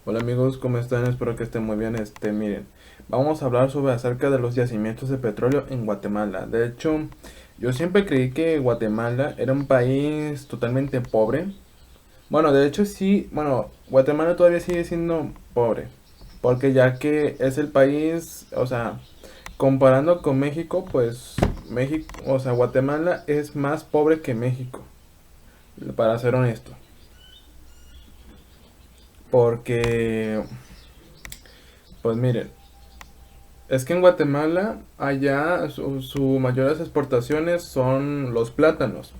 Hola amigos, ¿cómo están? Espero que estén muy bien. Miren, vamos a hablar sobre acerca de los yacimientos de petróleo en Guatemala. De hecho, yo siempre creí que Guatemala era un país totalmente pobre. Bueno, de hecho sí, bueno, Guatemala todavía sigue siendo pobre, porque ya que es el país, o sea, comparando con México, pues México, o sea, Guatemala es más pobre que México, para ser honesto. Porque, pues miren, es que en Guatemala, allá su mayores exportaciones son los plátanos.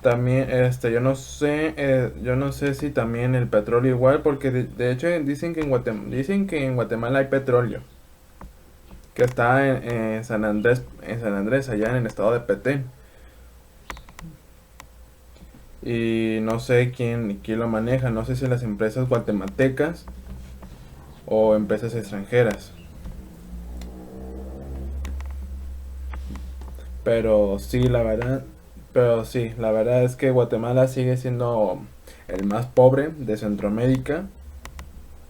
También, yo no sé si también el petróleo igual, porque de hecho dicen que en Guatemala hay petróleo, que está en San Andrés, allá en el estado de Petén. Y no sé quién lo maneja, no sé si las empresas guatemaltecas o empresas extranjeras. Pero sí, la verdad, pero sí, la verdad es que Guatemala sigue siendo el más pobre de Centroamérica,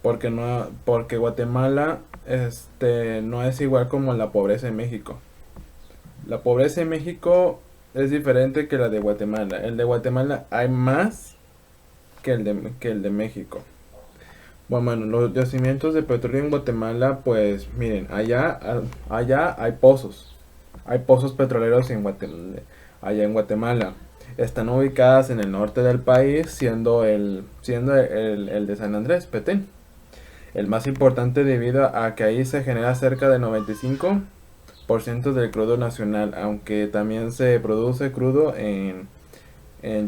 porque Guatemala no es igual como la pobreza en México. La pobreza en México es diferente que la de Guatemala. El de Guatemala hay más que el de México. Bueno, los yacimientos de petróleo en Guatemala, pues miren, allá hay pozos. Hay pozos petroleros allá en Guatemala. Están ubicadas en el norte del país, siendo el de San Andrés, Petén. El más importante debido a que ahí se genera cerca del 95% del crudo nacional, aunque también se produce crudo en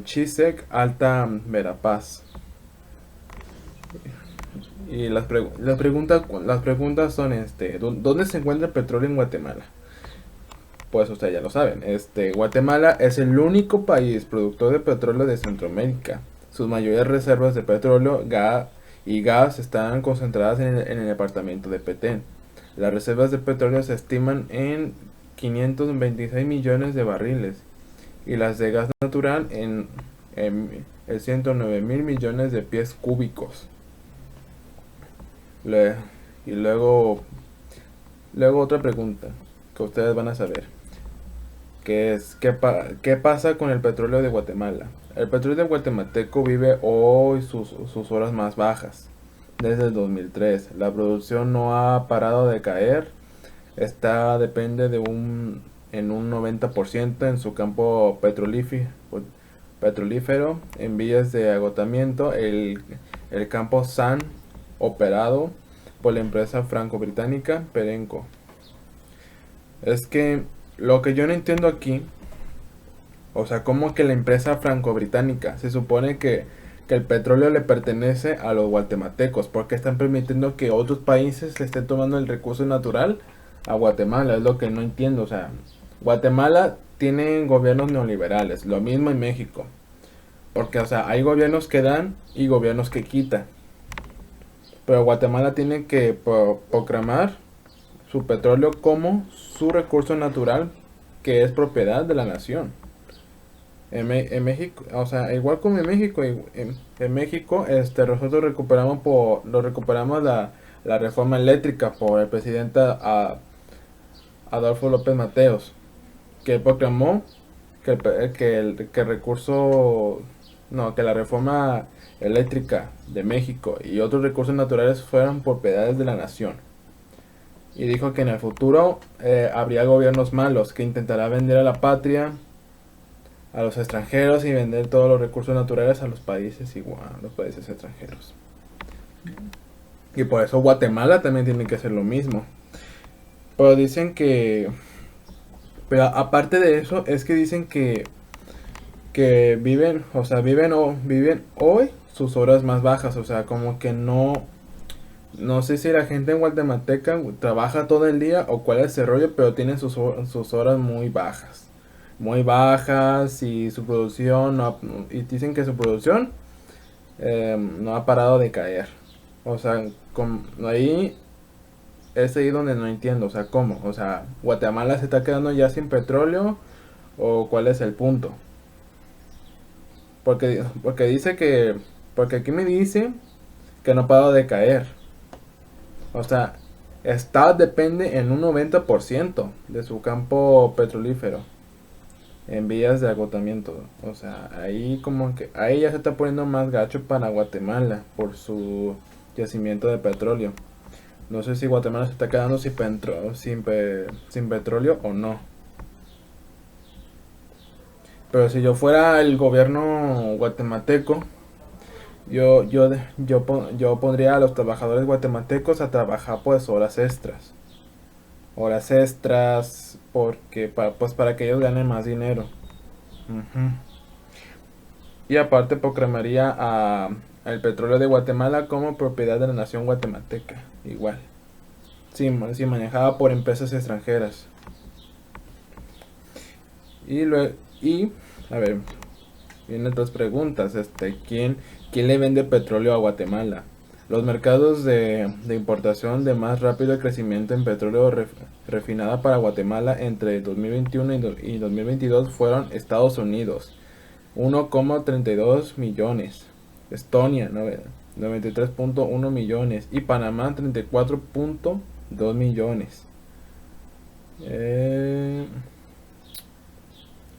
Chisec, Alta Verapaz. Y las preguntas son ¿dónde se encuentra el petróleo en Guatemala? Pues ustedes ya lo saben, Guatemala es el único país productor de petróleo de Centroamérica. Sus mayores reservas de petróleo y gas están concentradas en el departamento de Petén. Las reservas de petróleo se estiman en 526 millones de barriles y las de gas natural en 109 mil millones de pies cúbicos. Le- y luego otra pregunta que ustedes van a saber, que es ¿qué pasa con el petróleo de Guatemala? El petróleo guatemalteco vive hoy sus horas más bajas. Desde el 2003, la producción no ha parado de caer. Depende en un 90% en su campo petrolífero, en vías de agotamiento. El campo SAN, operado por la empresa franco-británica Perenco. Es que lo que yo no entiendo aquí, o sea, como que la empresa franco-británica, se supone que el petróleo le pertenece a los guatemaltecos, porque están permitiendo que otros países le estén tomando el recurso natural a Guatemala, es lo que no entiendo, o sea, Guatemala tiene gobiernos neoliberales, lo mismo en México, porque, o sea, hay gobiernos que dan y gobiernos que quitan, pero Guatemala tiene que proclamar su petróleo como su recurso natural que es propiedad de la nación. En México, o sea, igual como en México, en México, nosotros lo recuperamos la reforma eléctrica por el presidente Adolfo López Mateos, que proclamó que el recurso, no, que la reforma eléctrica de México y otros recursos naturales fueran propiedades de la nación. Y dijo que en el futuro habría gobiernos malos que intentará vender a la patria a los extranjeros y vender todos los recursos naturales a los países igual, a los países extranjeros. Y por eso Guatemala también tiene que hacer lo mismo. Pero dicen que, pero aparte de eso, es que dicen que viven, o sea, viven hoy sus horas más bajas, o sea, como que no sé si la gente en Guatemalteca trabaja todo el día o cuál es el rollo, pero tienen sus horas muy bajas. Muy bajas y su producción, y dicen que su producción no ha parado de caer. O sea, ahí es ahí donde no entiendo, o sea, ¿cómo? O sea, ¿Guatemala se está quedando ya sin petróleo o cuál es el punto? Porque dice que, porque aquí me dice que no ha parado de caer. O sea, está depende en un 90% de su campo petrolífero en vías de agotamiento. O sea, ahí como que ahí ya se está poniendo más gacho para Guatemala por su yacimiento de petróleo. No sé si Guatemala se está quedando sin petróleo o no. Pero si yo fuera el gobierno guatemalteco, yo pondría a los trabajadores guatemaltecos a trabajar pues horas extras. Horas extras porque pues para que ellos ganen más dinero. Ujú. Y aparte proclamaría al petróleo de Guatemala como propiedad de la nación guatemalteca. Igual. Sí, manejada por empresas extranjeras. Y luego, a ver, vienen otras preguntas. ¿Quién le vende petróleo a Guatemala? Los mercados de importación de más rápido crecimiento en petróleo refinada para Guatemala entre 2021 y 2022 fueron Estados Unidos, 1,32 millones, Estonia, 93,1 millones y Panamá, 34,2 millones.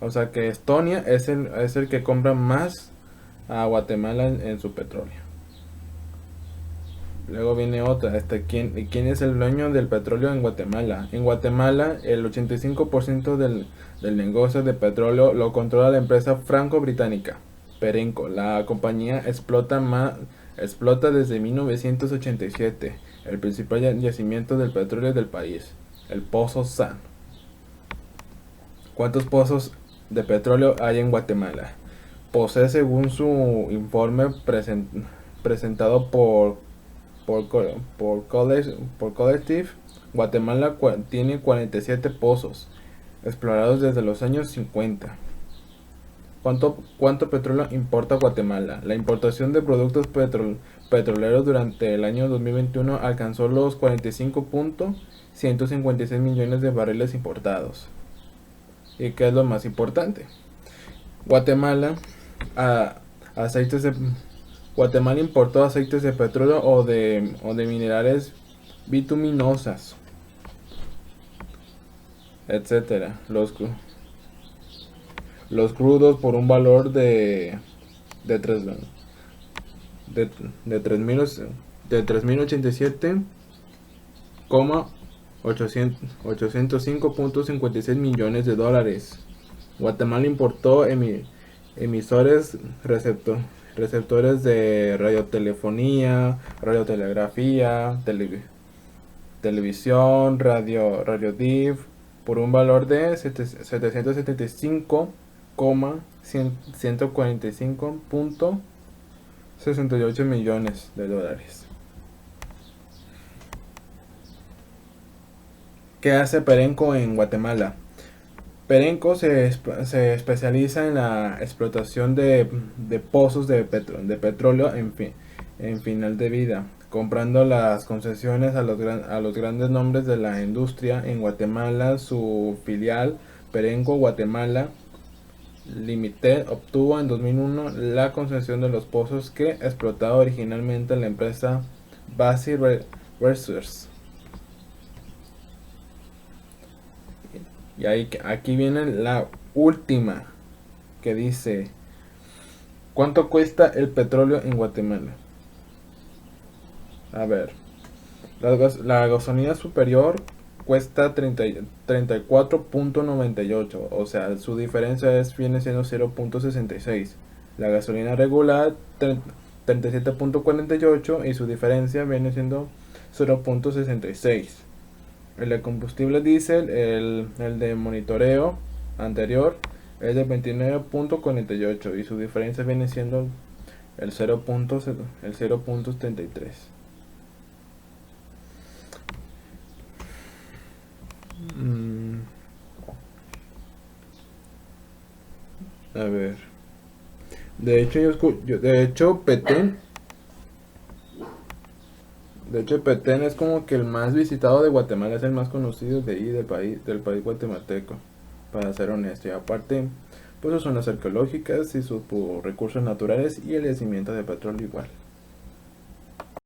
O sea que Estonia es el que compra más a Guatemala en su petróleo. Luego viene otra, ¿quién es el dueño del petróleo en Guatemala? En Guatemala, el 85% del negocio de petróleo lo controla la empresa franco-británica, Perenco. La compañía explota desde 1987 el principal yacimiento del petróleo del país, el Pozo San. ¿Cuántos pozos de petróleo hay en Guatemala? Posee, según su informe presentado por Collective, Guatemala tiene 47 pozos explorados desde los años 50. ¿Cuánto petróleo importa Guatemala? La importación de productos petroleros durante el año 2021 alcanzó los 45,156 millones de barriles importados. ¿Y qué es lo más importante? Guatemala, a, aceites de Guatemala importó aceites de petróleo o de minerales bituminosas, etcétera. Los crudos por un valor de 3 de, de 3000 de 3087,805,56 millones de dólares. Guatemala importó emisores receptores de radiotelefonía, radiotelegrafía, televisión, radio DIF por un valor de 775,145,68 millones de dólares. ¿Qué hace Perenco en Guatemala? Perenco se especializa en la explotación de pozos de petróleo en final de vida, comprando las concesiones a los grandes nombres de la industria en Guatemala. Su filial, Perenco Guatemala Limited, obtuvo en 2001 la concesión de los pozos que explotaba originalmente la empresa Basi Resources. Y aquí viene la última, que dice: ¿cuánto cuesta el petróleo en Guatemala? A ver, la gasolina superior cuesta 34,98, o sea, su diferencia viene siendo 0,66. La gasolina regular 37,48 y su diferencia viene siendo 0,66. El de combustible diésel, el de monitoreo anterior, es de 29,48 y su diferencia viene siendo el 0,73. A ver. Petén es como que el más visitado de Guatemala, es el más conocido de ahí del país guatemalteco, para ser honesto. Y aparte, pues sus zonas arqueológicas y sus recursos naturales y el yacimiento de petróleo igual.